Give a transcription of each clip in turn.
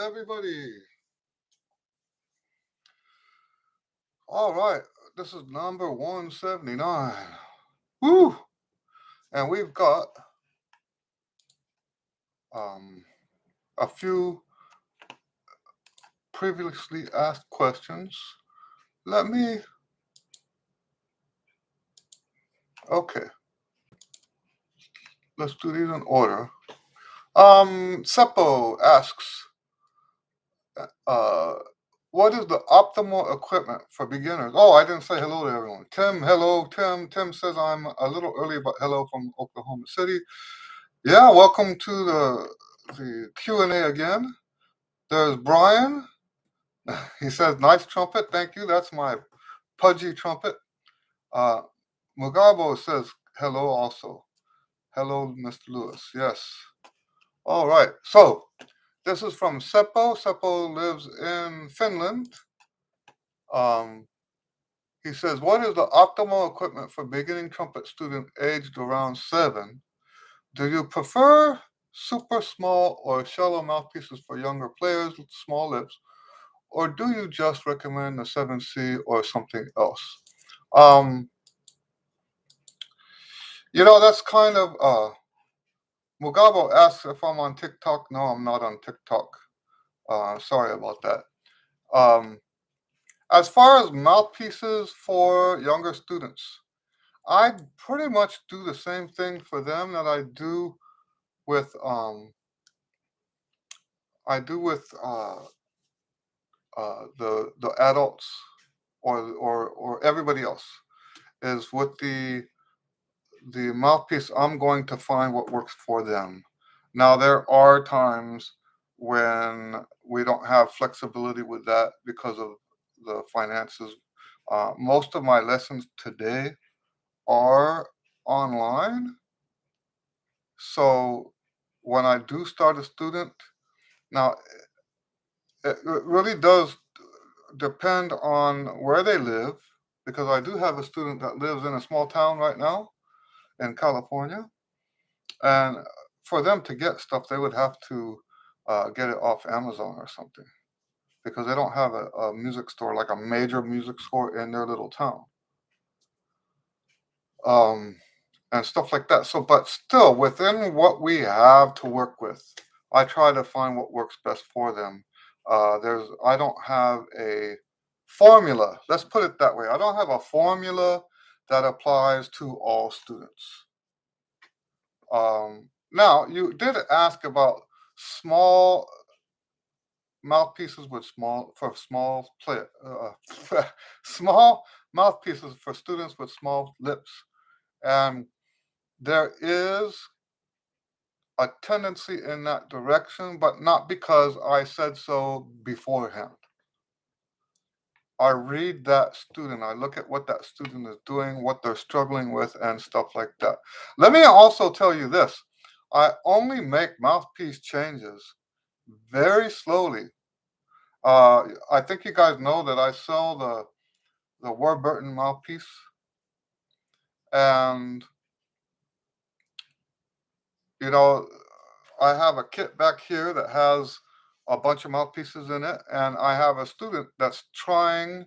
everybody. All right, this is number 179. Woo! And we've got a few previously asked questions. Okay, let's do these in order. Seppo asks, what is the optimal equipment for beginners? Oh, I didn't say hello to everyone. Tim, hello, Tim. Tim says I'm a little early, but hello from Oklahoma City. Yeah, welcome to the Q and A again. There's Brian. He says, nice trumpet. Thank you. That's my pudgy trumpet. Mugabo says, hello also. Hello, Mr. Lewis. Yes. All right. So this is from Seppo. Seppo lives in Finland. He says, what is the optimal equipment for beginning trumpet student aged around 7? Do you prefer super small or shallow mouthpieces for younger players with small lips? Or do you just recommend the 7C or something else? That's kind of, Mugabo asks if I'm on TikTok. No, I'm not on TikTok. Sorry about that. As far as mouthpieces for younger students, I pretty much do the same thing for them that I do with the adults or everybody else, is with the mouthpiece. I'm going to find what works for them. Now there are times when we don't have flexibility with that because of the finances. Most of my lessons today are online, so when I do start a student, now it really does depend on where they live, because I do have a student that lives in a small town right now in California, and for them to get stuff, they would have to get it off Amazon or something, because they don't have a music store, like a major music store in their little town, and stuff like that. So, but still, within what we have to work with, I try to find what works best for them. I don't have a formula. Let's put it that way. I don't have a formula that applies to all students. Now, you did ask about small mouthpieces with small small mouthpieces for students with small lips, and there is a tendency in that direction, but not because I said so beforehand. I read that student, I look at what that student is doing, what they're struggling with, and stuff like that. Let me also tell you this. I only make mouthpiece changes very slowly. I think you guys know that I sell the Warburton mouthpiece, and I have a kit back here that has a bunch of mouthpieces in it, and I have a student that's trying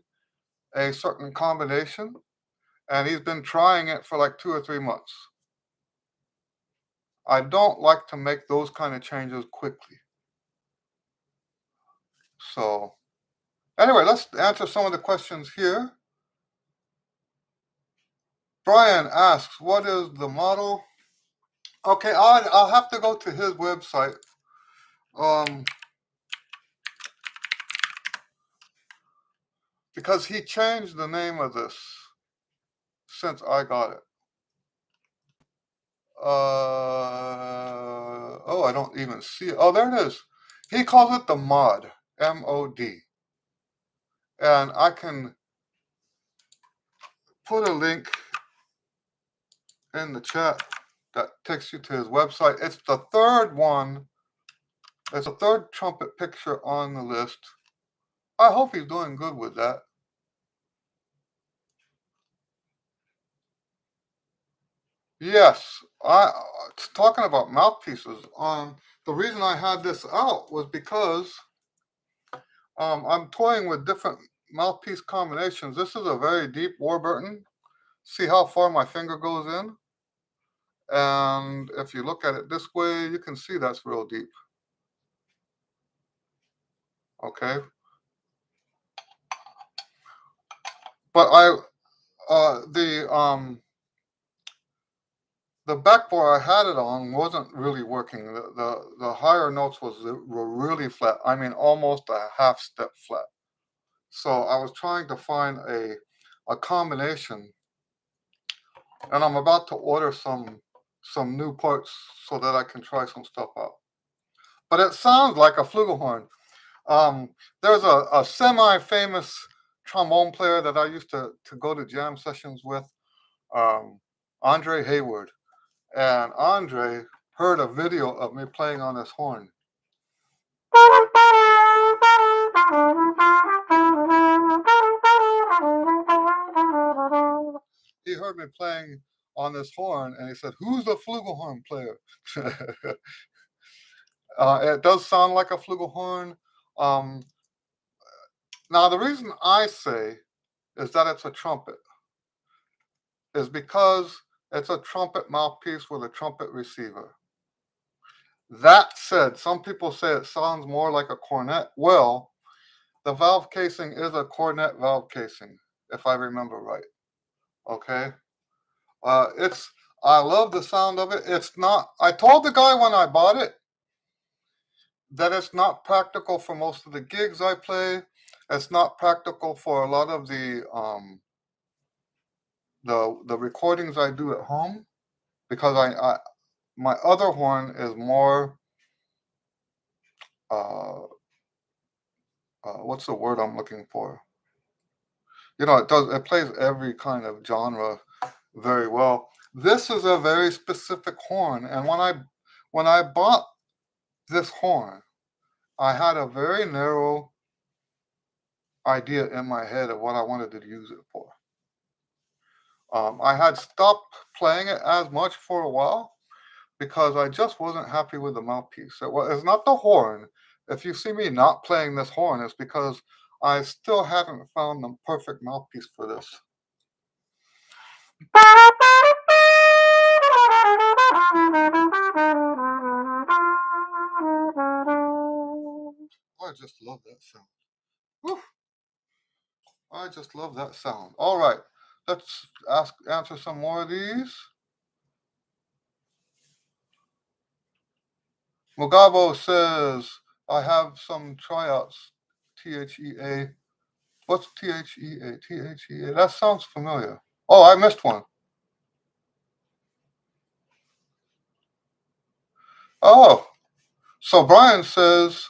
a certain combination, and he's been trying it for like 2 or 3 months. I don't like to make those kind of changes quickly. So anyway, let's answer some of the questions here. Brian asks, what is the model? Okay, I'll have to go to his website. Because he changed the name of this since I got it. I don't even see it. Oh, there it is. He calls it the mod, M-O-D. And I can put a link in the chat that takes you to his website. It's the third one. It's the third trumpet picture on the list. I hope he's doing good with that. Yes, talking about mouthpieces. The reason I had this out was because I'm toying with different mouthpiece combinations. This is a very deep Warburton. See how far my finger goes in? And if you look at it this way, you can see that's real deep. Okay. But the backbore I had it on wasn't really working. The higher notes were really flat. I mean, almost a half step flat. So I was trying to find a combination, and I'm about to order some new parts so that I can try some stuff out. But it sounds like a flugelhorn. There's a semi-famous trombone player that I used to go to jam sessions with, um, Andre Hayward. And Andre heard a video of me playing on this horn. He heard me playing on this horn and he said, "Who's the flugelhorn player?" It does sound like a flugelhorn. Um, Now, the reason I say is that it's a trumpet is because it's a trumpet mouthpiece with a trumpet receiver. That said, some people say it sounds more like a cornet. Well, the valve casing is a cornet valve casing, if I remember right. Okay. It's I love the sound of it. It's not. I told the guy when I bought it that it's not practical for most of the gigs I play. It's not practical for a lot of the recordings I do at home because I my other horn is more uh, what's the word I'm looking for? It plays every kind of genre very well. This is a very specific horn, and when I bought this horn, I had a very narrow idea in my head of what I wanted to use it for. I had stopped playing it as much for a while because I just wasn't happy with the mouthpiece. It's not the horn. If you see me not playing this horn, it's because I still haven't found the perfect mouthpiece for this. I just love that sound. Whew. I just love that sound. All right, let's answer some more of these. Mugabo says, I have some tryouts. THEA. What's THEA? THEA. That sounds familiar. Oh, I missed one. Oh, so Brian says,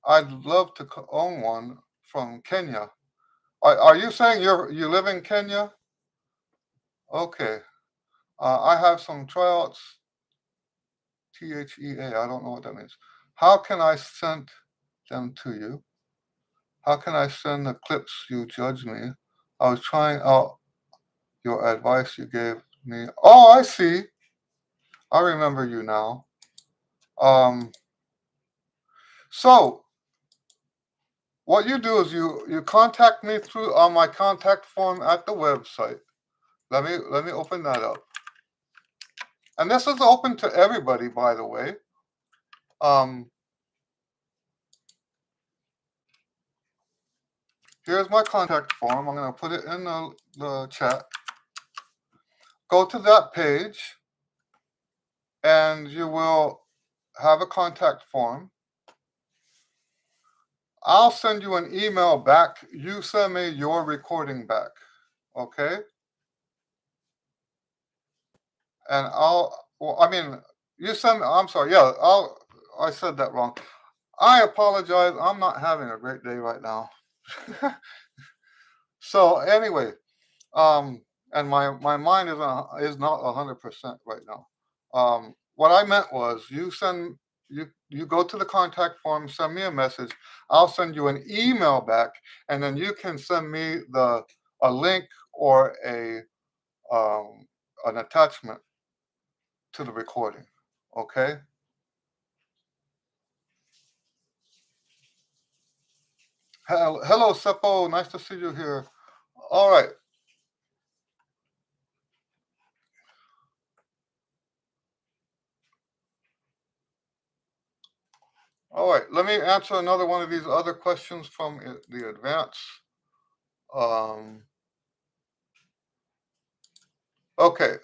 I'd love to own one from Kenya. Are you saying you live in Kenya? Okay. I have some tryouts. THEA. I don't know what that means. How can I send them to you? How can I send the clips you judge me? I was trying out your advice you gave me. Oh, I see. I remember you now. Um, so what you do is you contact me through on my contact form at the website. Let me open that up. And this is open to everybody, by the way. Here's my contact form. I'm going to put it in the chat. Go to that page, and you will have a contact form. I'll send you an email back. You send me your recording back, okay? And you send. I'm sorry. Yeah, I said that wrong. I apologize. I'm not having a great day right now. So anyway, and my mind is not 100% right now. What I meant was you go to the contact form, send me a message. I'll send you an email back, and then you can send me a link or an attachment to the recording. Okay. Hello, Seppo. Nice to see you here. All right. All right. Let me answer another one of these other questions from the advance. Um, okay.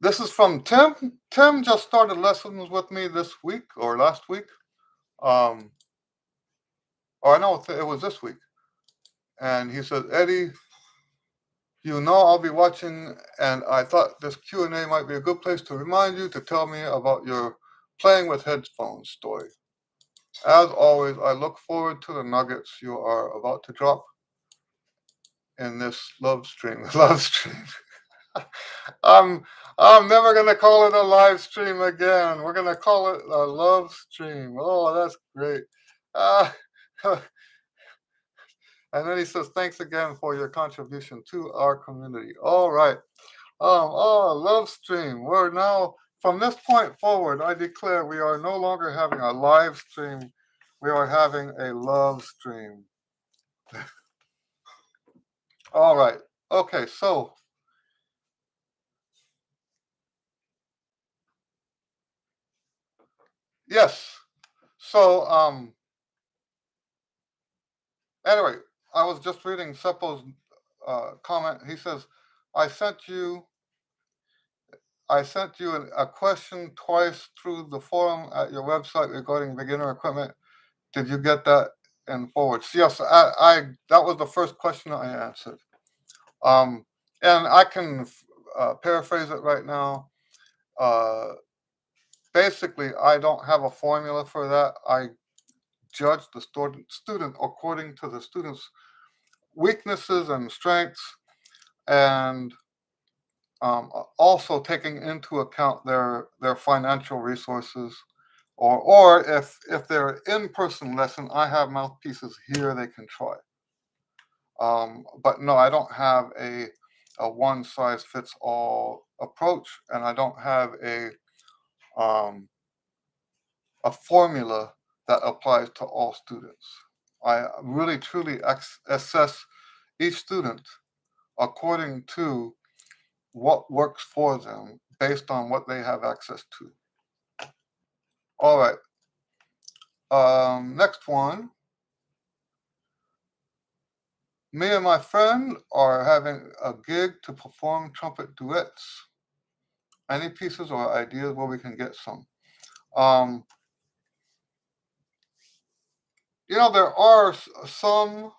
This is from Tim. Tim just started lessons with me this week or last week. Um, or I know it was this week. And he said, Eddie, you know I'll be watching, and I thought this Q&A might be a good place to remind you to tell me about your playing with headphones story. As always, I look forward to the nuggets you are about to drop in this love stream. Love stream. I'm I'm never gonna call it a live stream again. We're gonna call it a love stream. Oh, that's great. Uh, and then he says, "Thanks again for your contribution to our community." All right. Love stream. We're now from this point forward. I declare we are no longer having a live stream. We are having a love stream. All right. Okay. So yes. So anyway, I was just reading Seppo's comment. He says, "I sent you a question twice through the forum at your website regarding beginner equipment. Did you get that in forwards?" Yes, I that was the first question I answered. And I can paraphrase it right now. Uh, Basically, I don't have a formula for that. I judge the student according to the student's weaknesses and strengths, and also taking into account their financial resources, or if they're in-person lesson, I have mouthpieces here they can try. But no, I don't have a one size fits all approach, and I don't have um, a formula that applies to all students. I really truly assess each student according to what works for them based on what they have access to. All right. Next one. Me and my friend are having a gig to perform trumpet duets. Any pieces or ideas where we can get some? Um, there are some.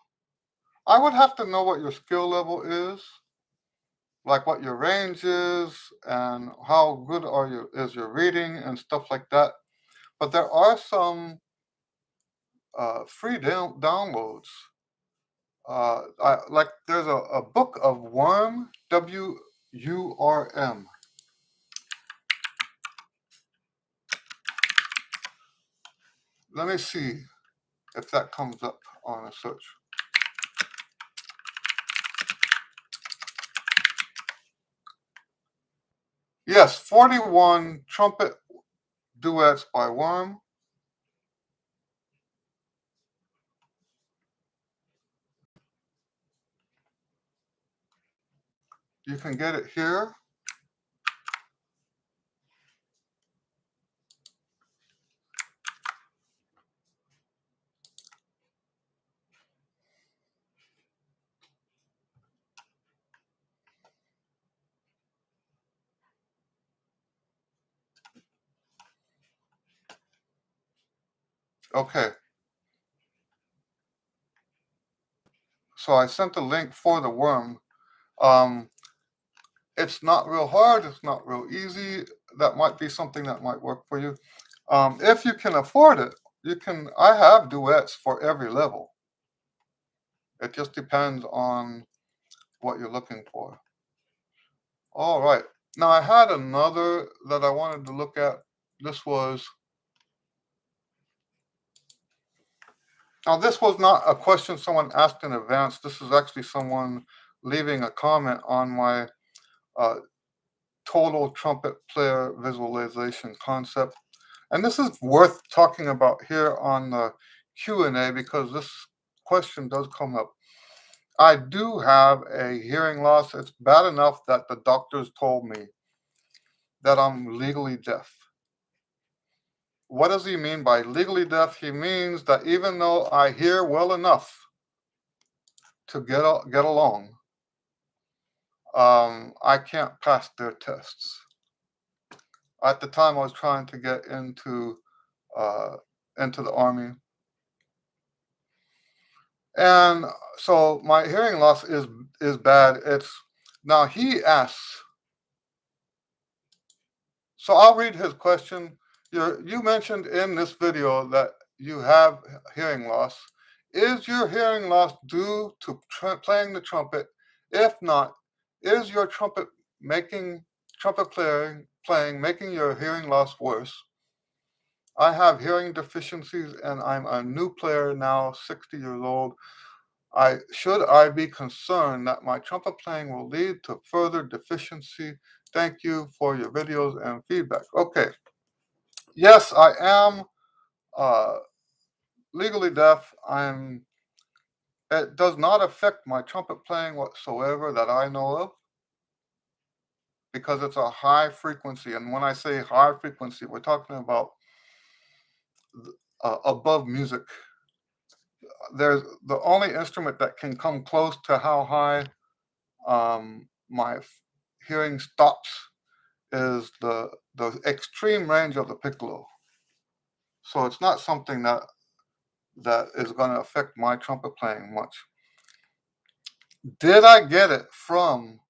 I would have to know what your skill level is, like what your range is, and how good is your reading and stuff like that. But there are some free downloads. Like there's a book of Worm, WURM. Let me see if that comes up on a search. Yes, 41 trumpet duets by Worm. You can get it here. Okay, so I sent the link for the Worm. Um, it's not real hard. It's not real easy. That might be something that might work for you. If you can afford it, you can. I have duets for every level. It just depends on what you're looking for. All right. Now I had another that I wanted to look at. This was this was not a question someone asked in advance. This is actually someone leaving a comment on my uh, total trumpet player visualization concept. And this is worth talking about here on the Q and A because this question does come up. I do have a hearing loss. It's bad enough that the doctors told me that I'm legally deaf. What does he mean by legally deaf? He means that even though I hear well enough to get along, I can't pass their tests. At the time, I was trying to get uh, into the army, and so my hearing loss is bad. It's now he asks. So I'll read his question. You mentioned in this video that you have hearing loss. Is your hearing loss due to playing the trumpet? If not, is your trumpet playing making your hearing loss worse? I have hearing deficiencies and I'm a new player now, 60 years old. I be concerned that my trumpet playing will lead to further deficiency? Thank you for your videos and feedback. Okay. Yes, I am uh, legally deaf. It does not affect my trumpet playing whatsoever that I know of because it's a high frequency. And when I say high frequency, we're talking about above music. There's the only instrument that can come close to how high my hearing stops is the extreme range of the piccolo. So it's not something that is going to affect my trumpet playing much. Did I get it from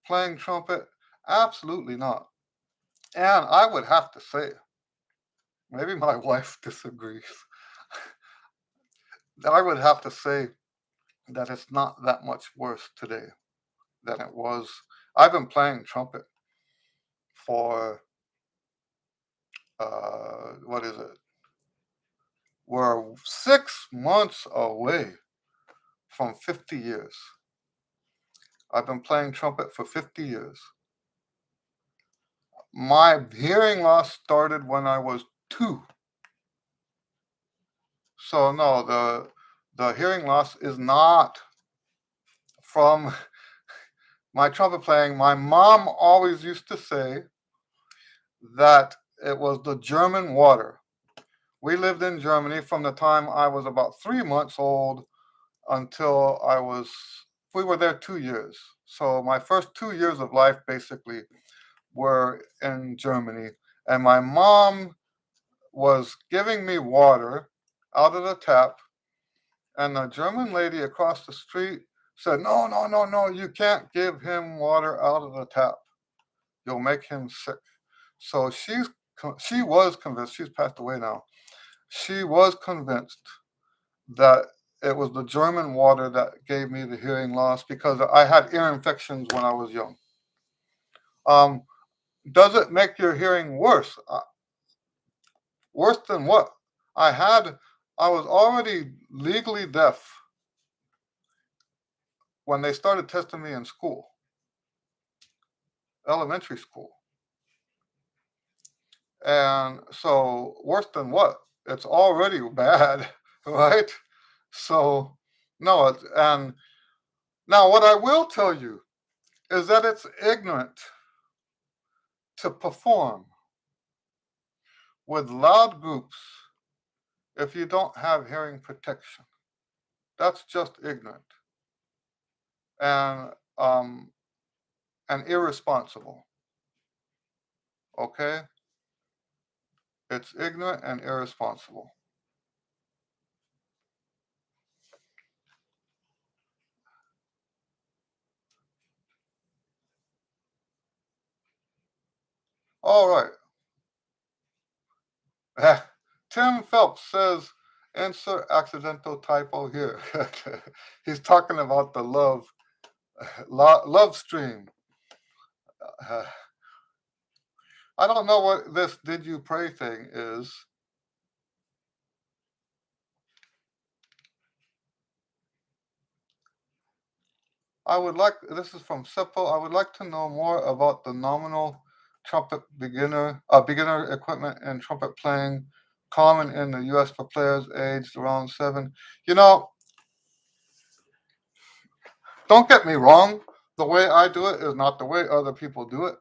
playing trumpet? Absolutely not. And I would have to say, maybe my wife disagrees. I would have to say that it's not that much worse today than it was. I've been playing trumpet for what is it? We're 6 months away from 50 years. I've been playing trumpet for 50 years. My hearing loss started when I was 2. So no, the hearing loss is not from my trumpet playing. My mom always used to say that it was the German water. We lived in Germany from the time I was about 3 months old until we were there 2 years. So my first 2 years of life basically were in Germany. And my mom was giving me water out of the tap. And the German lady across the street said, no, no, no, no, you can't give him water out of the tap. You'll make him sick. So she was convinced, she's passed away now, she was convinced that it was the German water that gave me the hearing loss because I had ear infections when I was young. Does it make your hearing worse? Worse than what? I was already legally deaf when they started testing me in school, elementary school. And so, worse than what? It's already bad, right? So, no, and now what I will tell you is that it's ignorant to perform with loud groups if you don't have hearing protection. That's just ignorant and um, and irresponsible. Okay, it's ignorant and irresponsible. All right. Tim Phelps says, insert accidental typo here. He's talking about the love stream. Uh, I don't know what this did you pray thing is. This is from Seppo. I would like to know more about the nominal trumpet beginner equipment and trumpet playing common in the U.S. for players aged around 7. You know, don't get me wrong. The way I do it is not the way other people do it.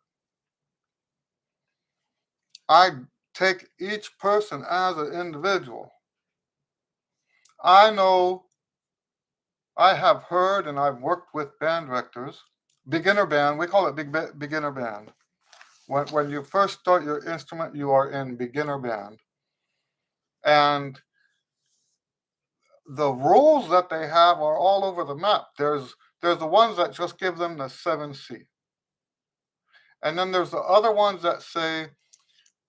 I take each person as an individual. I know I have heard and I've worked with band directors, beginner band, we call it beginner band. When you first start your instrument, you are in beginner band. And the rules that they have are all over the map. There's the ones that just give them the 7C. And then there's the other ones that say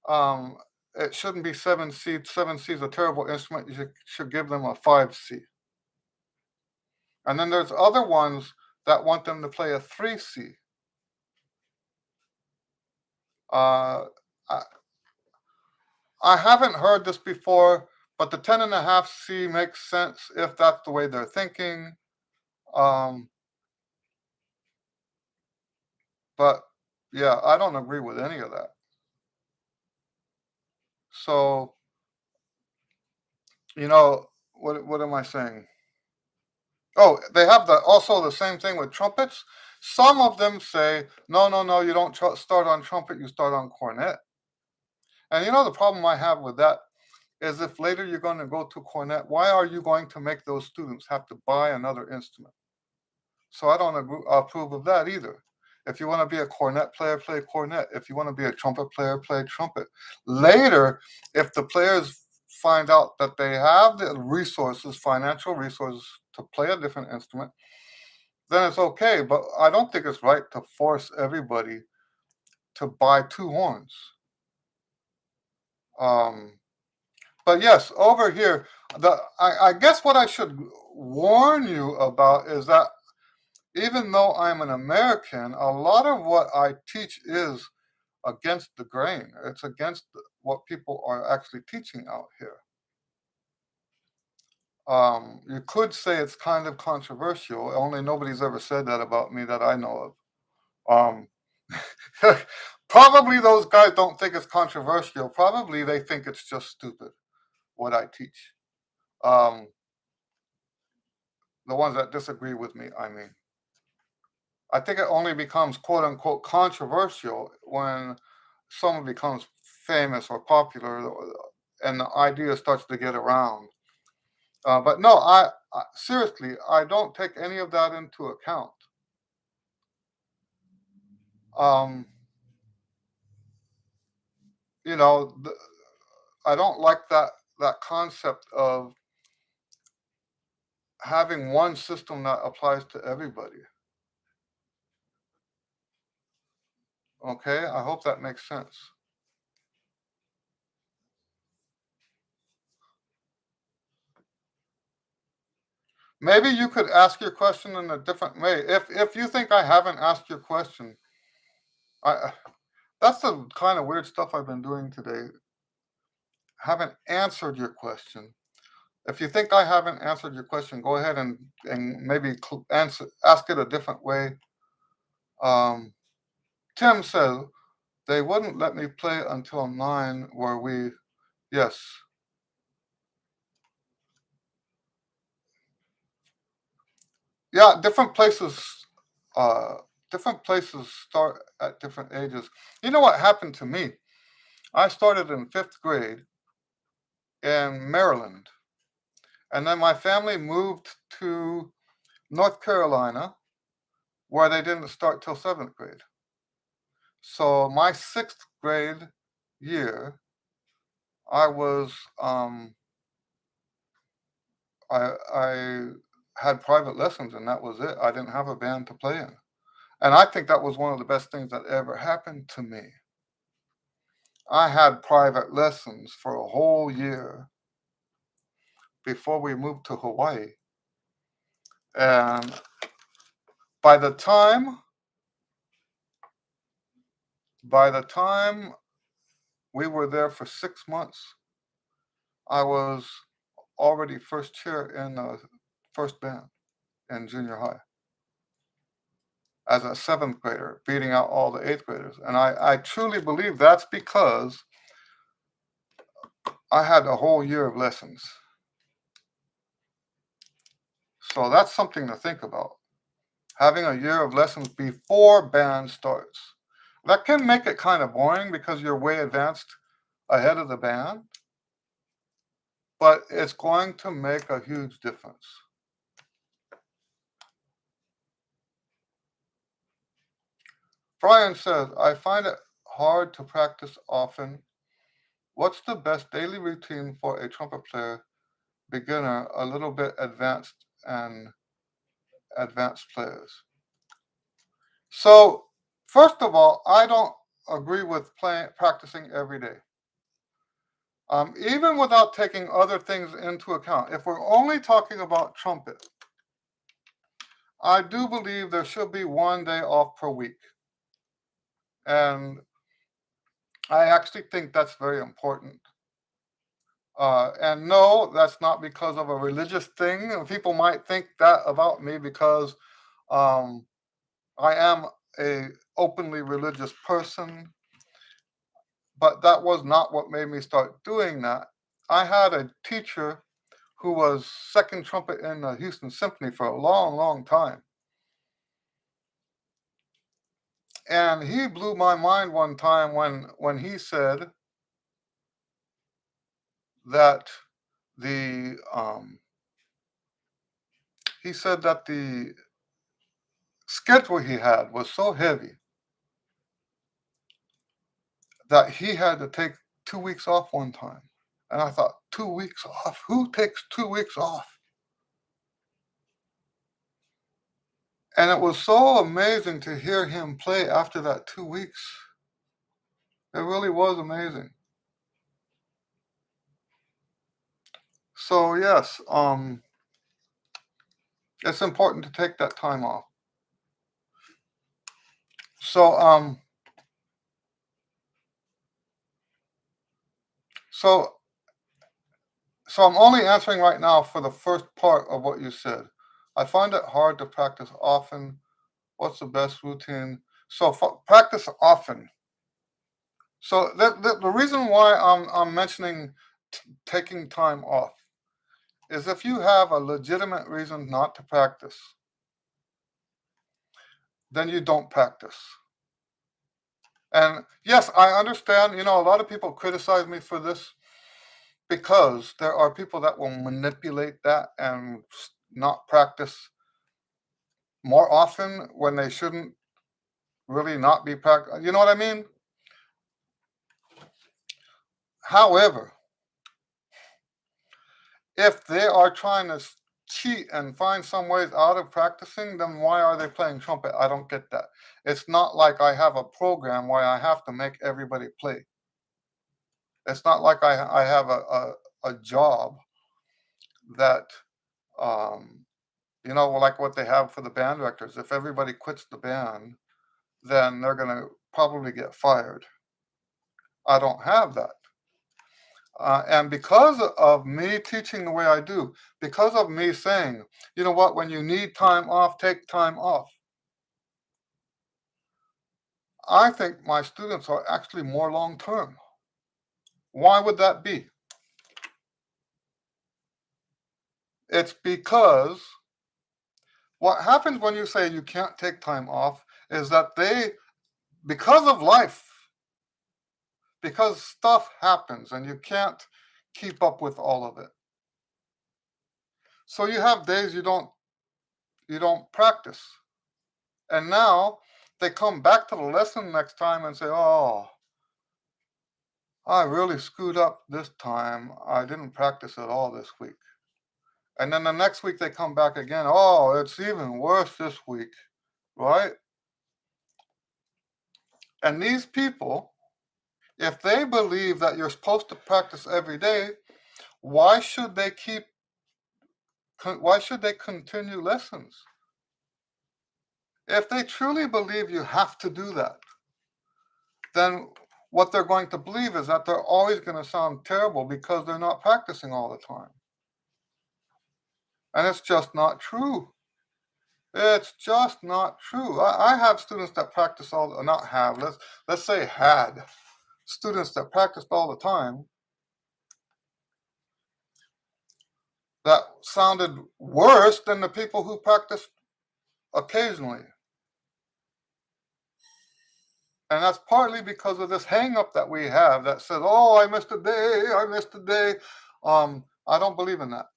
um, it shouldn't be 7C. 7C is a terrible instrument. You should give them a 5C. And then there's other ones that want them to play a 3C. Uh, I, I haven't heard this before, but the 10.5C makes sense if that's the way they're thinking. Um, but yeah, I don't agree with any of that. So, what am I saying? Oh, they have also the same thing with trumpets. Some of them say, no, no, no, you don't start on trumpet, you start on cornet. And the problem I have with that is if later you're going to go to cornet, why are you going to make those students have to buy another instrument? So I don't approve of that either. If you want to be a cornet player, play cornet. If you want to be a trumpet player, play trumpet. Later, if the players find out that they have the resources, financial resources to play a different instrument, then it's okay. But I don't think it's right to force everybody to buy two horns. But yes, over here, I guess what I should warn you about is that even though I'm an American, a lot of what I teach is against the grain. It's against what people are actually teaching out here. You could say it's kind of controversial, only nobody's ever said that about me that I know of. Probably those guys don't think it's controversial. Probably they think it's just stupid what I teach. Um, the ones that disagree with me, I mean. I think it only becomes quote unquote controversial when someone becomes famous or popular and the idea starts to get around. But no, seriously, I don't take any of that into account. Um, you know, the, I don't like that concept of having one system that applies to everybody. Okay, I hope that makes sense. Maybe you could ask your question in a different way. If you think I haven't asked your question, I that's the kind of weird stuff I've been doing today. Haven't answered your question. If you think I haven't answered your question, go ahead and maybe ask it a different way. Um, Tim says they wouldn't let me play until 9. Where we, yes, yeah, different places. Uh, Different places start at different ages. You know what happened to me? I started in 5th grade in Maryland, and then my family moved to North Carolina, where they didn't start till 7th grade. So my 6th grade year, I was I had private lessons, and that was it. I didn't have a band to play in, and I think that was one of the best things that ever happened to me. I had private lessons for a whole year before we moved to Hawaii, and by the time by the time we were there for 6 months, I was already first chair in the first band in junior high as a 7th grader, beating out all the 8th graders. And I truly believe that's because I had a whole year of lessons. So that's something to think about. Having a year of lessons before band starts. That can make it kind of boring because you're way advanced ahead of the band, but it's going to make a huge difference. Brian says, I find it hard to practice often. What's the best daily routine for a trumpet player, beginner, a little bit advanced, and advanced players? So, first of all, I don't agree with practicing every day. Even without taking other things into account, if we're only talking about trumpet, I do believe there should be one day off per week. And I actually think that's very important. And no, that's not because of a religious thing. People might think that about me because um, I am a openly religious person, but that was not what made me start doing that. I had a teacher who was second trumpet in the Houston Symphony for a long, long time. And he blew my mind one time when he said that the the schedule he had was so heavy that he had to take 2 weeks off one time. And I thought, 2 weeks off? Who takes 2 weeks off? And it was so amazing to hear him play after that 2 weeks. It really was amazing. So yes, it's important to take that time off. So so so I'm only answering right now for the first part of what you said. I find it hard to practice often. What's the best routine? So practice often. So the reason why I'm mentioning taking time off is if you have a legitimate reason not to practice, then you don't practice. And yes, I understand, a lot of people criticize me for this because there are people that will manipulate that and not practice more often when they shouldn't really not be practicing. You know what I mean? However, if they are trying to cheat and find some ways out of practicing, then why are they playing trumpet? I don't get that. It's not like I have a program where I have to make everybody play. It's not like I have a job that, like what they have for the band directors. If everybody quits the band, then they're going to probably get fired. I don't have that. And because of me teaching the way I do, because of me saying, you know what, when you need time off, take time off, I think my students are actually more long term. Why would that be? It's because what happens when you say you can't take time off is that because of life, because stuff happens and you can't keep up with all of it. So you have days you don't practice. And now they come back to the lesson next time and say, "Oh, I really screwed up this time. I didn't practice at all this week." And then the next week they come back again. "Oh, it's even worse this week." Right? And these people, if they believe that you're supposed to practice every day, why should they continue lessons? If they truly believe you have to do that, then what they're going to believe is that they're always going to sound terrible because they're not practicing all the time. And it's just not true. It's just not true. I have students that practice not have, let's say had students that practiced all the time, that sounded worse than the people who practiced occasionally. And that's partly because of this hang up that we have that says, oh, I missed a day, I missed a day. I don't believe in that.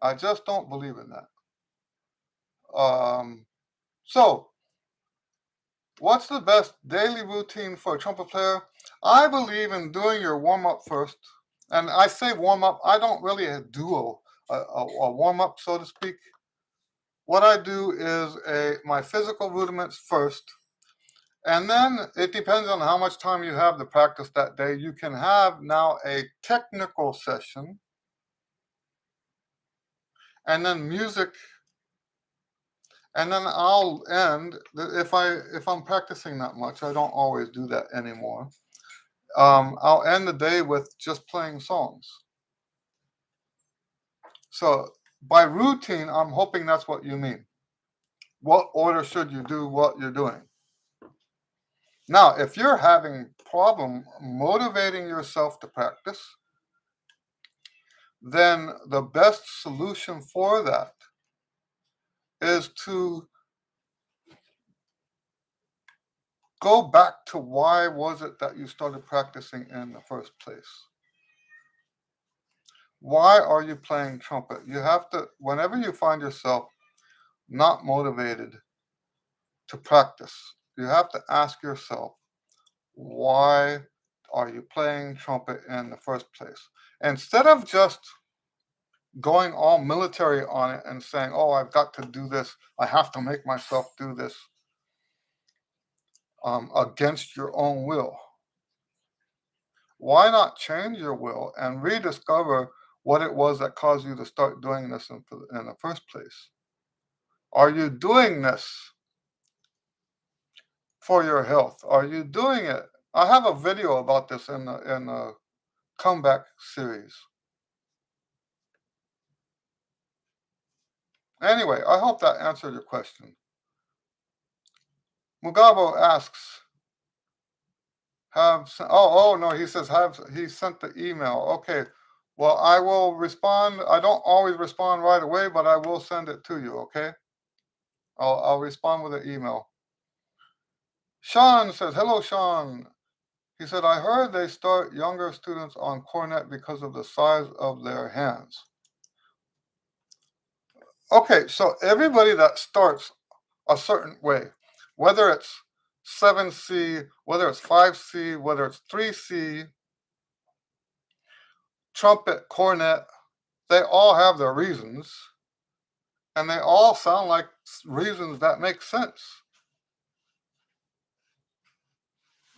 I just don't believe in that. So, what's the best daily routine for a trumpet player? I believe in doing your warm up first. And I say warm up, I don't really do a warm up, so to speak. What I do is my physical rudiments first. And then it depends on how much time you have to practice that day. You can have now a technical session and then music. And then I'll end if I'm practicing that much. I don't always do that anymore. I'll end the day with just playing songs. So by routine, I'm hoping that's what you mean. What order should you do what you're doing? Now, if you're having problem motivating yourself to practice, then the best solution for that is to go back to why was it that you started practicing in the first place? Why are you playing trumpet? You have to, whenever you find yourself not motivated to practice, you have to ask yourself, why are you playing trumpet in the first place? Instead of just going all military on it and saying, oh, I've got to do this, I have to make myself do this against your own will. Why not change your will and rediscover what it was that caused you to start doing this in the first place? Are you doing this for your health? Are you doing it? I have a video about this in the comeback series. Anyway, I hope that answered your question. Mugabo asks, no, he says he sent the email. Okay, well, I will respond. I don't always respond right away, but I will send it to you. Okay, I'll respond with an email. Sean says, hello, Sean. He said, I heard they start younger students on cornet because of the size of their hands. Okay, so everybody that starts a certain way, whether it's 7C, whether it's 5C, whether it's 3C, trumpet, cornet, they all have their reasons, and they all sound like reasons that make sense.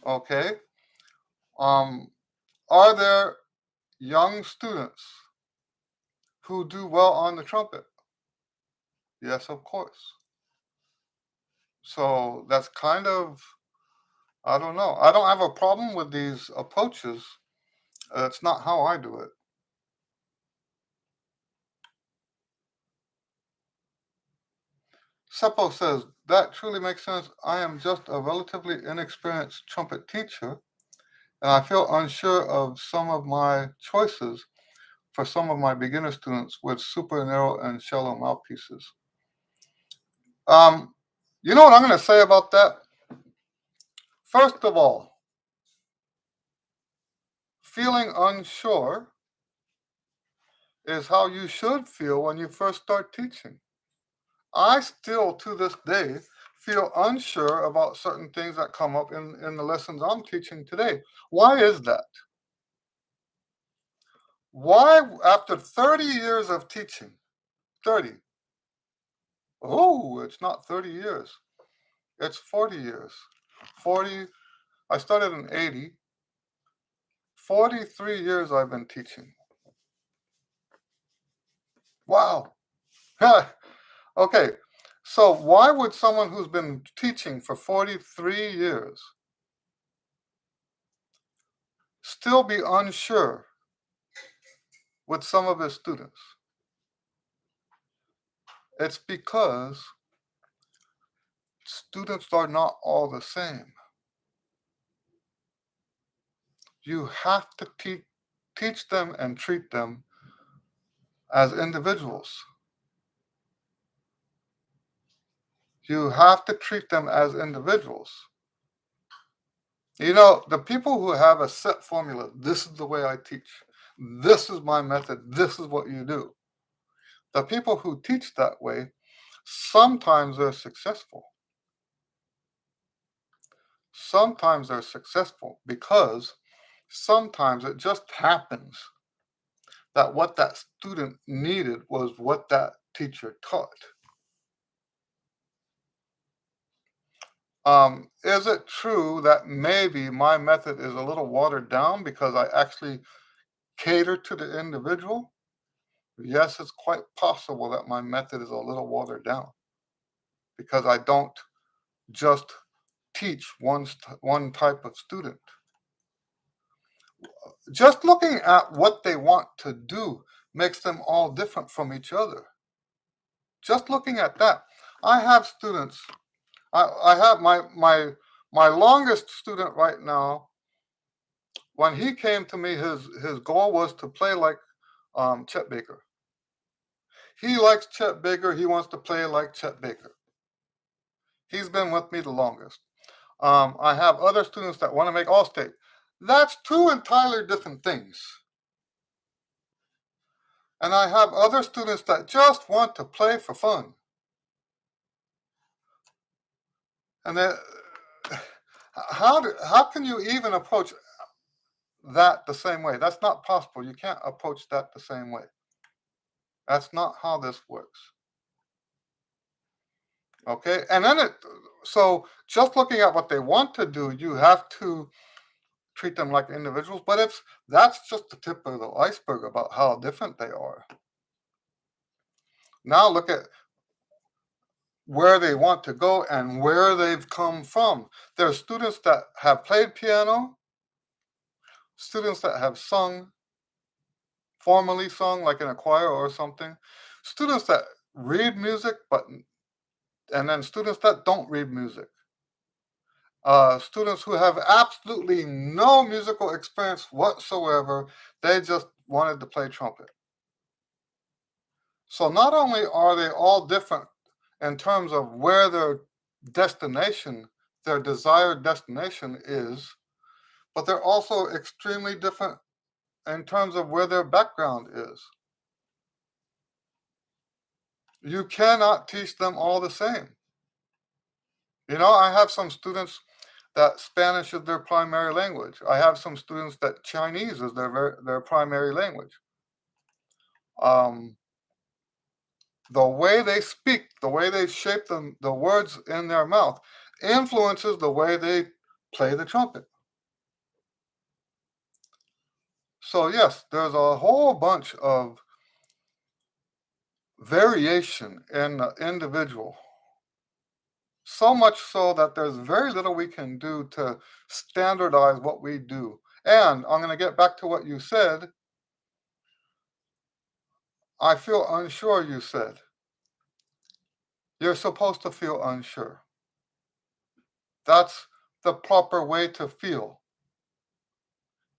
Okay? Are there young students who do well on the trumpet? Yes, of course. So that's kind of, I don't know. I don't have a problem with these approaches. It's not how I do it. Seppo says, that truly makes sense. I am just a relatively inexperienced trumpet teacher, and I feel unsure of some of my choices for some of my beginner students with super narrow and shallow mouthpieces. You know what I'm going to say about that? First of all, feeling unsure is how you should feel when you first start teaching. I still, to this day, feel unsure about certain things that come up in the lessons I'm teaching today. Why is that? Why, after 30 years of teaching, 30, oh, it's not 30 years, it's 40 years. 40, I started in 80, 43 years I've been teaching. Wow. Okay, so why would someone who's been teaching for 43 years still be unsure with some of his students? It's because students are not all the same. You have to teach them and treat them as individuals. You have to treat them as individuals. You know, the people who have a set formula, this is the way I teach, this is my method, this is what you do. The people who teach that way, sometimes they're successful. Sometimes they're successful because sometimes it just happens that what that student needed was what that teacher taught. Is it true that maybe my method is a little watered down because I actually cater to the individual? Yes, it's quite possible that my method is a little watered down because I don't just teach one type of student. Just looking at what they want to do makes them all different from each other. Just looking at that, I have students. I have my longest student right now. When he came to me, his goal was to play like Chet Baker. He likes Chet Baker. He wants to play like Chet Baker. He's been with me the longest. I have other students that want to make All-State. That's two entirely different things. And I have other students that just want to play for fun. And then, how can you even approach that the same way? That's not possible. You can't approach that the same way. That's not how this works. Okay, and then so just looking at what they want to do, you have to treat them like individuals, but that's just the tip of the iceberg about how different they are. Now look at where they want to go and where they've come from. There are students that have played piano, students that have sung, formally sung like in a choir or something, students that read music, and then students that don't read music. Students who have absolutely no musical experience whatsoever, they just wanted to play trumpet. So not only are they all different in terms of where their destination, their desired destination is, but they're also extremely different in terms of where their background is. You cannot teach them all the same. You know, I have some students that Spanish is their primary language. I have some students that Chinese is their primary language. Um, the way they speak, the way they shape the words in their mouth, influences the way they play the trumpet. So yes, there's a whole bunch of variation in the individual. So much so that there's very little we can do to standardize what we do. And I'm going to get back to what you said. I feel unsure, you said. You're supposed to feel unsure. That's the proper way to feel.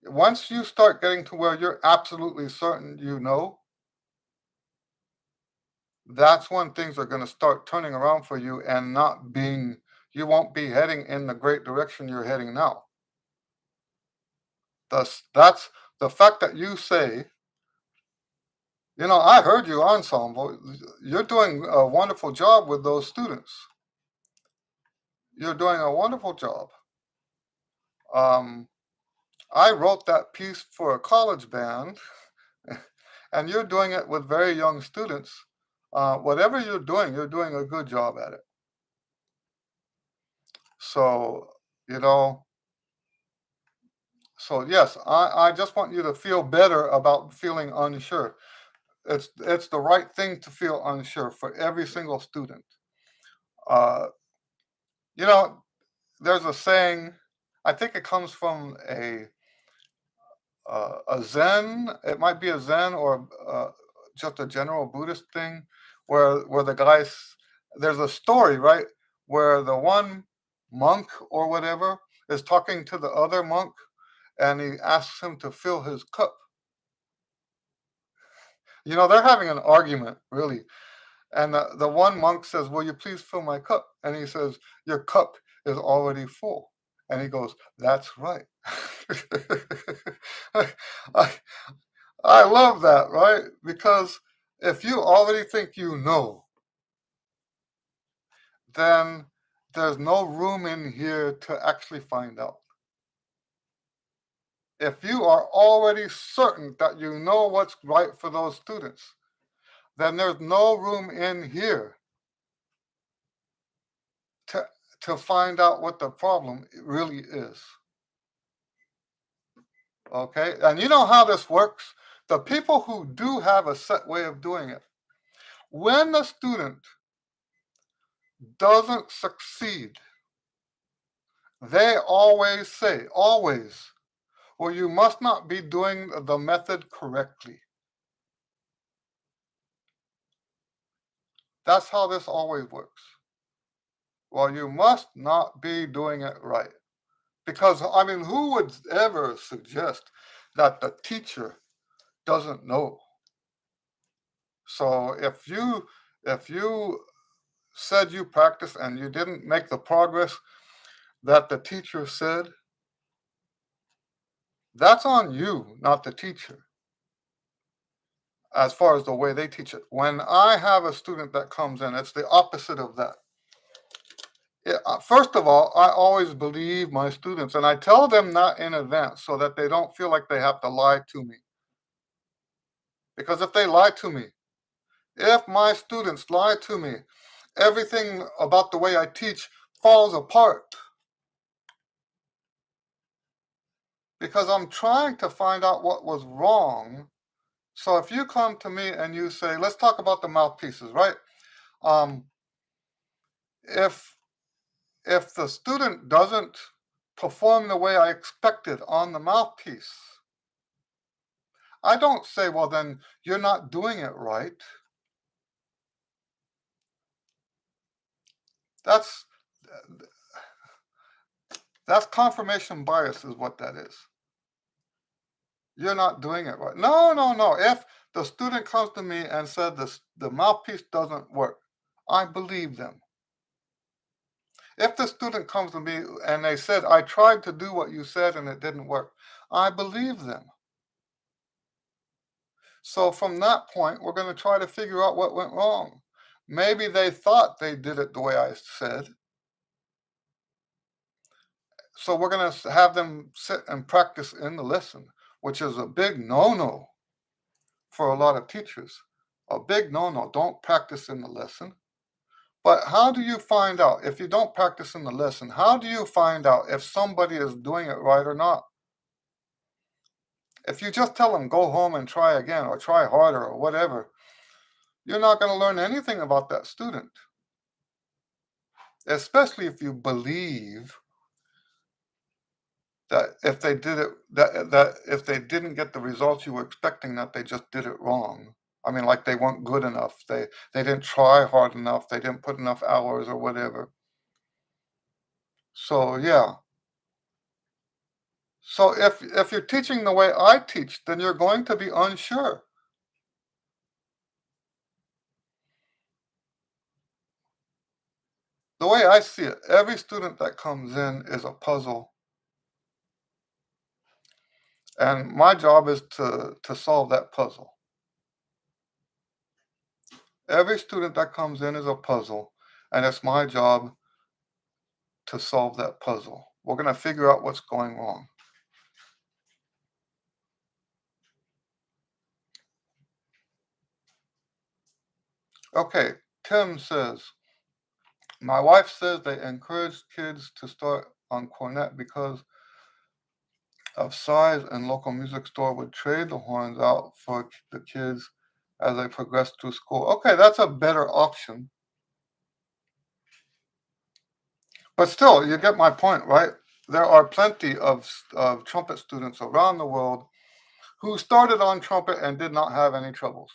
Once you start getting to where you're absolutely certain you know, that's when things are going to start turning around for you and not being, you won't be heading in the great direction you're heading now. That's the fact that you say, you know, I heard you ensemble. You're doing a wonderful job with those students. You're doing a wonderful job. Um, I wrote that piece for a college band, and you're doing it with very young students. Whatever you're doing a good job at it. So, you know, so yes, I just want you to feel better about feeling unsure. It's the right thing to feel unsure for every single student. Uh, you know, there's a saying, I think it comes from a Zen. It might be a Zen or just a general Buddhist thing, where the guys, there's a story, right, where the one monk or whatever is talking to the other monk, and he asks him to fill his cup. They're having an argument, really. And the one monk says, "Will you please fill my cup?" And he says, "Your cup is already full." And he goes, "That's right." I, I, I love that, right? Because if you already think you know, then there's no room in here to actually find out. If you are already certain that you know what's right for those students, then there's no room in here to to find out what the problem really is. Okay? And you know how this works? The people who do have a set way of doing it, when the student doesn't succeed, they always say, always, well, you must not be doing the method correctly. That's how this always works. Well, you must not be doing it right. Because, I mean, who would ever suggest that the teacher doesn't know? So if you said you practiced and you didn't make the progress that the teacher said, that's on you, not the teacher, as far as the way they teach it. When I have a student that comes in, it's the opposite of that. First of all, I always believe my students, and I tell them that in advance so that they don't feel like they have to lie to me. Because if they lie to me, if my students lie to me, everything about the way I teach falls apart because I'm trying to find out what was wrong. So if you come to me and you say, let's talk about the mouthpieces, right? Um, if if the student doesn't perform the way I expected on the mouthpiece, I don't say, well, then you're not doing it right. That's that's confirmation bias is what that is. You're not doing it right. No, no, no. If the student comes to me and said the mouthpiece doesn't work, I believe them. If the student comes to me and they said, I tried to do what you said and it didn't work, I believe them. So from that point, we're going to try to figure out what went wrong. Maybe they thought they did it the way I said. So we're going to have them sit and practice in the lesson, which is a big no-no for a lot of teachers. A big no-no. Don't practice in the lesson. But how do you find out if you don't practice in the lesson? How do you find out if somebody is doing it right or not? If you just tell them go home and try again or try harder or whatever, you're not going to learn anything about that student. Especially if you believe that if they did it that if they didn't get the results you were expecting, that they just did it wrong. I mean, like they weren't good enough. They didn't try hard enough. They didn't put enough hours or whatever. So yeah. So if you're teaching the way I teach, then you're going to be unsure. The way I see it, every student that comes in is a puzzle, and my job is to solve that puzzle. Every student that comes in is a puzzle, and it's my job to solve that puzzle. We're going to figure out what's going wrong. Okay, Tim says, my wife says they encourage kids to start on cornet because of size, and local music store would trade the horns out for the kids as they progress through school. Okay, that's a better option. But still, you get my point, right? There are plenty of trumpet students around the world who started on trumpet and did not have any troubles.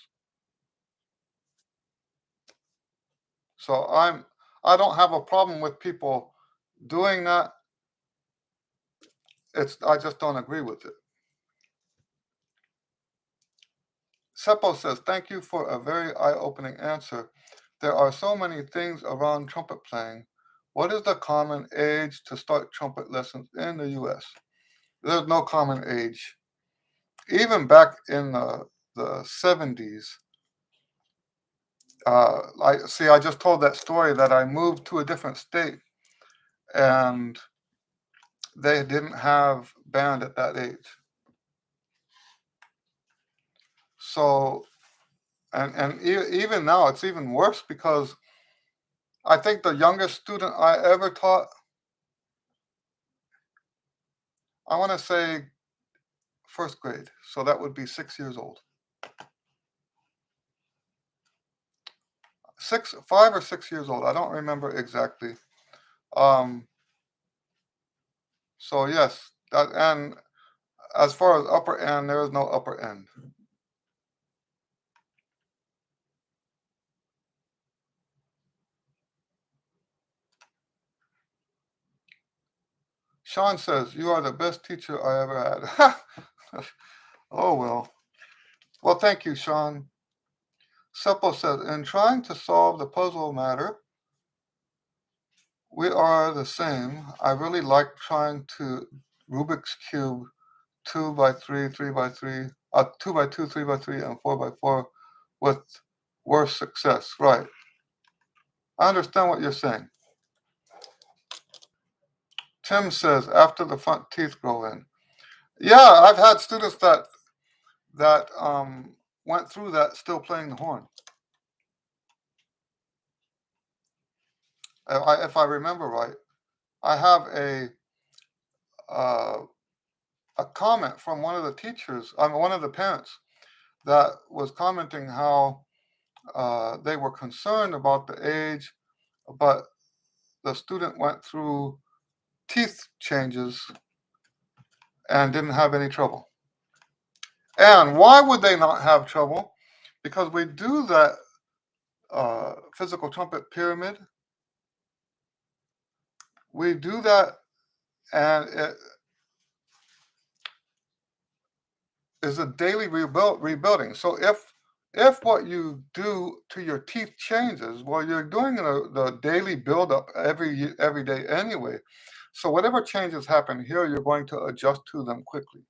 So I don't have a problem with people doing that. I just don't agree with it. Seppo says, thank you for a very eye-opening answer. There are so many things around trumpet playing. What is the common age to start trumpet lessons in the U.S.? There's no common age. Even back in the 70s, I just told that story that I moved to a different state and they didn't have band at that age. So, even now, it's even worse because I think the youngest student I ever taught, I want to say first grade. So that would be 6 years old. 5 or 6 years old. I don't remember exactly. Um, so yes, and as far as upper end, there is no upper end. Sean says, you are the best teacher I ever had. Oh, well. Well, thank you, Sean. Seppo says, in trying to solve the puzzle matter, we are the same. I really like trying to Rubik's Cube 2x3, 3x3, 2x2, 3x3, and 4x4 with worse success. Right. I understand what you're saying. Tim says, after the front teeth grow in. Yeah, I've had students that went through that still playing the horn. If I remember right, I have uh, a comment from one of the teachers, one of the parents, that was commenting how they were concerned about the age, but the student went through teeth changes and didn't have any trouble. And why would they not have trouble? Because we do that physical trumpet pyramid. We do that, and it is a daily rebuilding. So if what you do to your teeth changes, well, you're doing the daily buildup every day anyway. So whatever changes happen here, you're going to adjust to them quickly.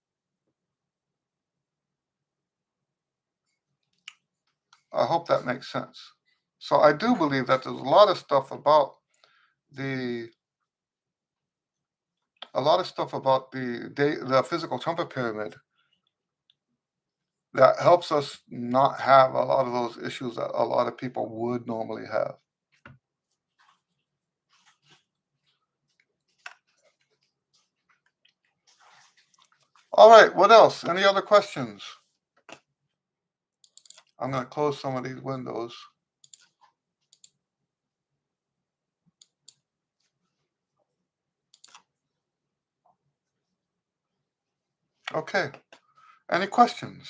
I hope that makes sense. So I do believe that there's a lot of stuff about the the physical trumpet pyramid that helps us not have a lot of those issues that a lot of people would normally have. All right, what else? Any other questions? I'm going to close some of these windows. Okay, any questions?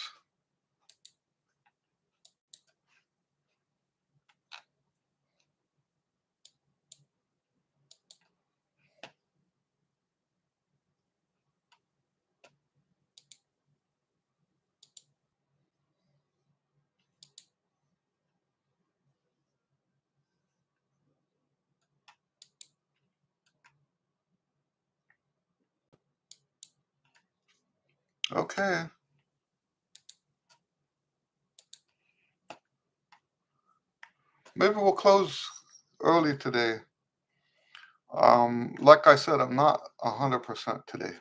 Okay. Maybe we'll close early today. Like I said, I'm not 100% today.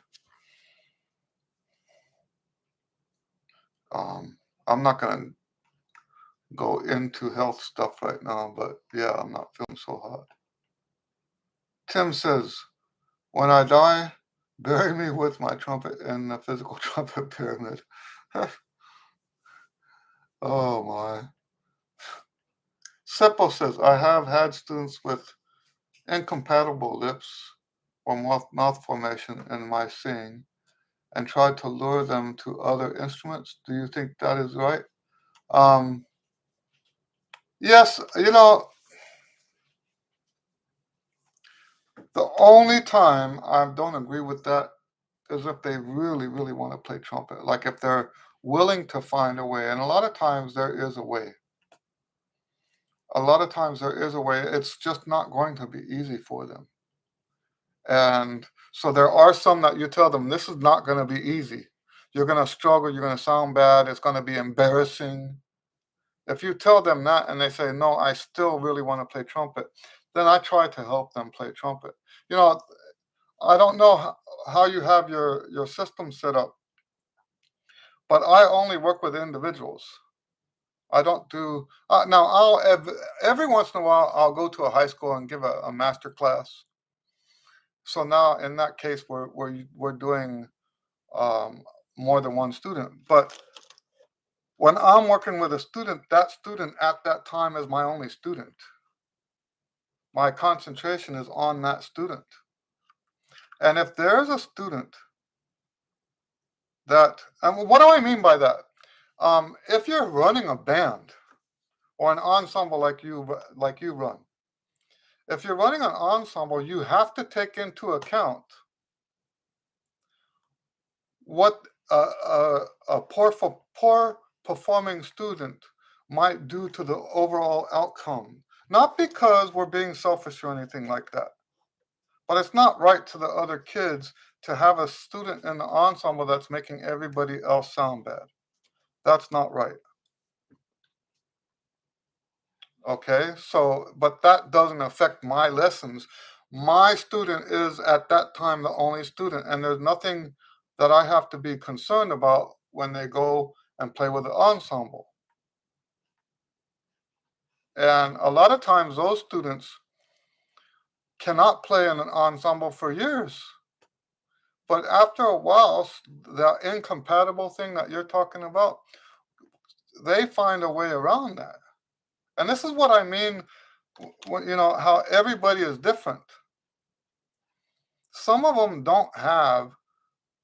I'm not going to go into health stuff right now, but yeah, I'm not feeling so hot. Tim says, when I die, bury me with my trumpet in the physical trumpet pyramid. Oh my. Seppo says, I have had students with incompatible lips or mouth formation in my singing and tried to lure them to other instruments. Do you think that is right? Yes, the only time I don't agree with that is if they really, really want to play trumpet. Like if they're willing to find a way. And a lot of times there is a way. A lot of times there is a way. It's just not going to be easy for them. And so there are some that you tell them this is not going to be easy. You're going to struggle. You're going to sound bad. It's going to be embarrassing. If you tell them that and they say, no, I still really want to play trumpet, then I try to help them play trumpet. You know, I don't know how you have your system set up, but I only work with individuals. I don't do now. Every once in a while I'll go to a high school and give a master class. So now in that case we're doing um, more than one student. But when I'm working with a student, that student at that time is my only student. My concentration is on that student. And if there's a student that, and what do I mean by that? If you're running a band or an ensemble like you run, if you're running an ensemble, you have to take into account what a poor performing student might do to the overall outcome. Not because we're being selfish or anything like that, but it's not right to the other kids to have a student in the ensemble that's making everybody else sound bad. That's not right. Okay, so, but that doesn't affect my lessons. My student is at that time the only student, and there's nothing that I have to be concerned about when they go and play with the ensemble. And a lot of times, those students cannot play in an ensemble for years. But after a while, the incompatible thing that you're talking about, they find a way around that. And this is what I mean, how everybody is different. Some of them don't have,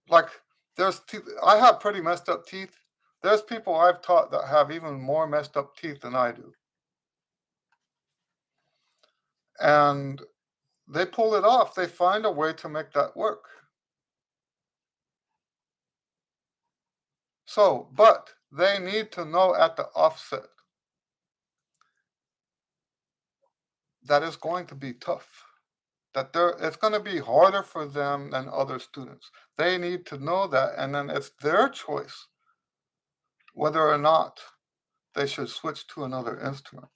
like, there's teeth. I have pretty messed up teeth. There's people I've taught that have even more messed up teeth than I do. And they pull it off. They find a way to make that work. So, but they need to know at the offset that it's going to be tough. It's going to be harder for them than other students. They need to know that, and then it's their choice whether or not they should switch to another instrument.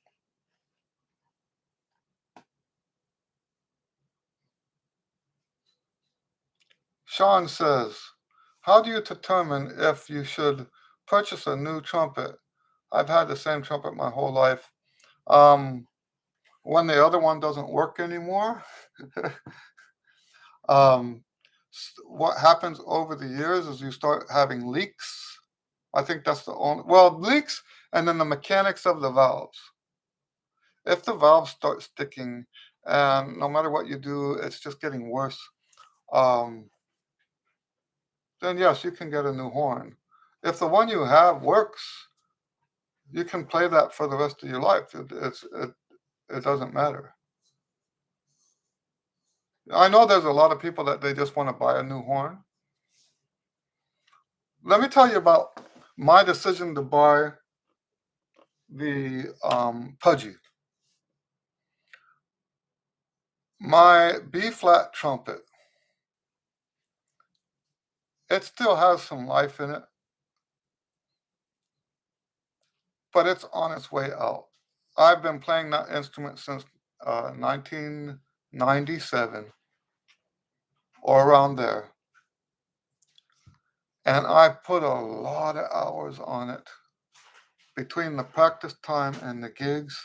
Sean says, how do you determine if you should purchase a new trumpet? I've had the same trumpet my whole life. Um, when the other one doesn't work anymore, um, what happens over the years is you start having leaks. I think that's the only, well, leaks and then the mechanics of the valves. If the valves start sticking and no matter what you do, it's just getting worse, um, then yes, you can get a new horn. If the one you have works, you can play that for the rest of your life. It doesn't matter. I know there's a lot of people that they just want to buy a new horn. Let me tell you about my decision to buy the Pudgy. My B flat trumpet, it still has some life in it, but it's on its way out. I've been playing that instrument since 1997 or around there, and I've put a lot of hours on it between the practice time and the gigs.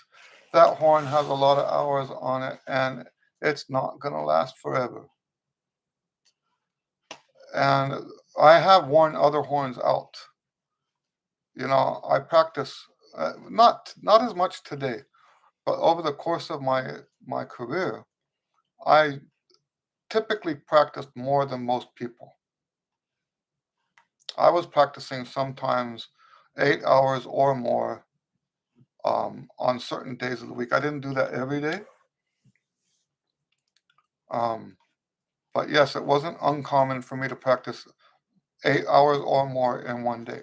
That horn has a lot of hours on it, and it's not going to last forever. And I have worn other horns out. I practice not as much today, but over the course of my career, I typically practiced more than most people. I was practicing sometimes 8 hours or more on certain days of the week. I didn't do that every day, um, but yes, it wasn't uncommon for me to practice 8 hours or more in one day.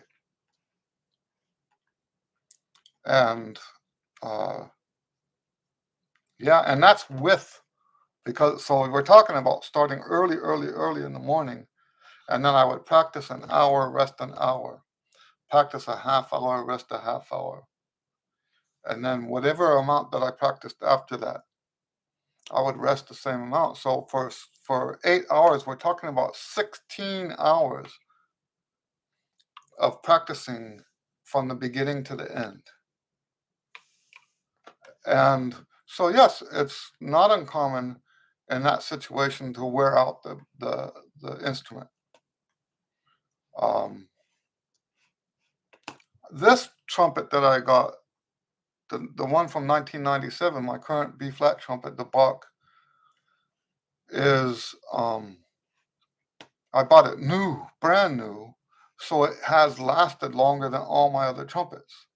And uh, yeah, and that's with because so we're talking about starting early in the morning, and then I would practice an hour, rest an hour, practice a half hour, rest a half hour, and then whatever amount that I practiced after that, I would rest the same amount. So for 8 hours, we're talking about 16 hours of practicing from the beginning to the end. And so yes, it's not uncommon in that situation to wear out the instrument. Um, this trumpet that I got, the one from 1997, my current B flat trumpet, the Bach, is I bought it new, brand new, so it has lasted longer than all my other trumpets.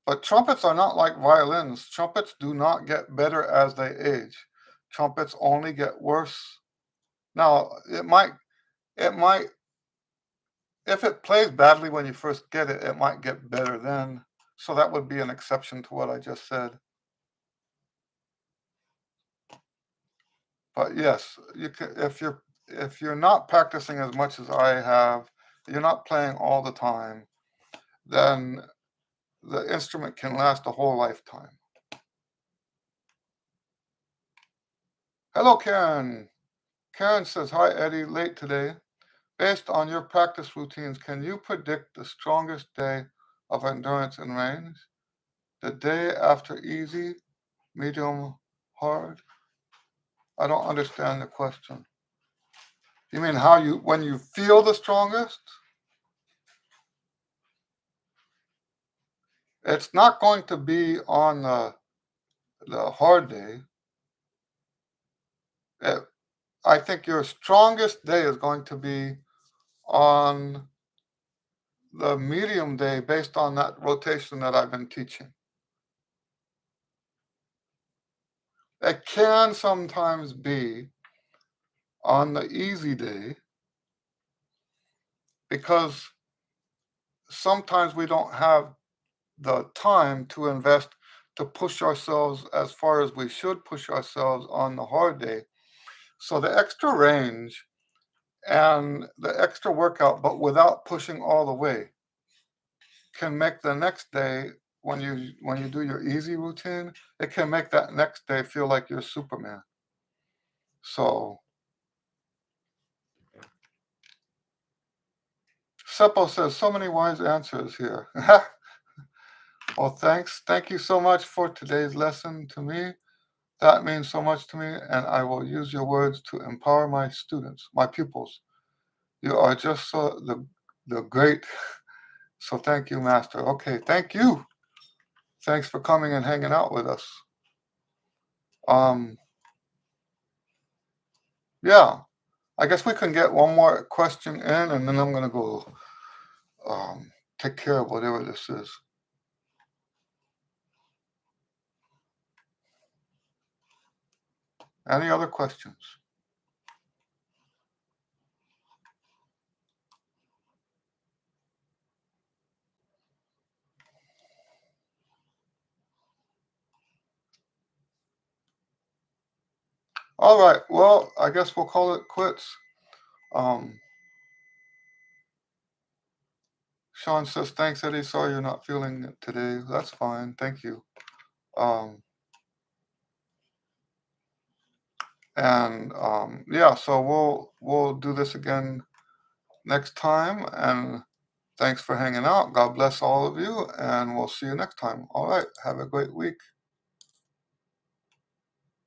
But trumpets are not like violins. Trumpets do not get better as they age. Trumpets only get worse. Now, it might, if it plays badly when you first get it, it might get better then. So that would be an exception to what I just said. But yes, you can, if you're not practicing as much as I have, you're not playing all the time, then the instrument can last a whole lifetime. Hello, Karen. Karen says, "Hi, Eddie, late today. Based on your practice routines, can you predict the strongest day of endurance and range? The day after easy, medium, hard?" I don't understand the question. You mean when you feel the strongest? It's not going to be on the hard day. It, I think your strongest day is going to be on the medium day based on that rotation that I've been teaching. It can sometimes be on the easy day because sometimes we don't have the time to invest to push ourselves as far as we should push ourselves on the hard day. So the extra range and the extra workout, but without pushing all the way, can make the next day when you do your easy routine, it can make that next day feel like you're Superman. So Seppo says so many wise answers here. Well, thanks. Thank you so much for today's lesson to me. That means so much to me, and I will use your words to empower my students, my pupils. You are just so the great. So thank you, Master. Okay, thank you. Thanks for coming and hanging out with us. Um, yeah, I guess we can get one more question in, and then I'm gonna go take care of whatever this is. Any other questions? All right. Well, I guess we'll call it quits. Um, Sean says, "Thanks, Eddie. Sorry you're not feeling it today. That's fine. Thank you." Um, and yeah, so we'll do this again next time. And thanks for hanging out. God bless all of you, and we'll see you next time. All right. Have a great week.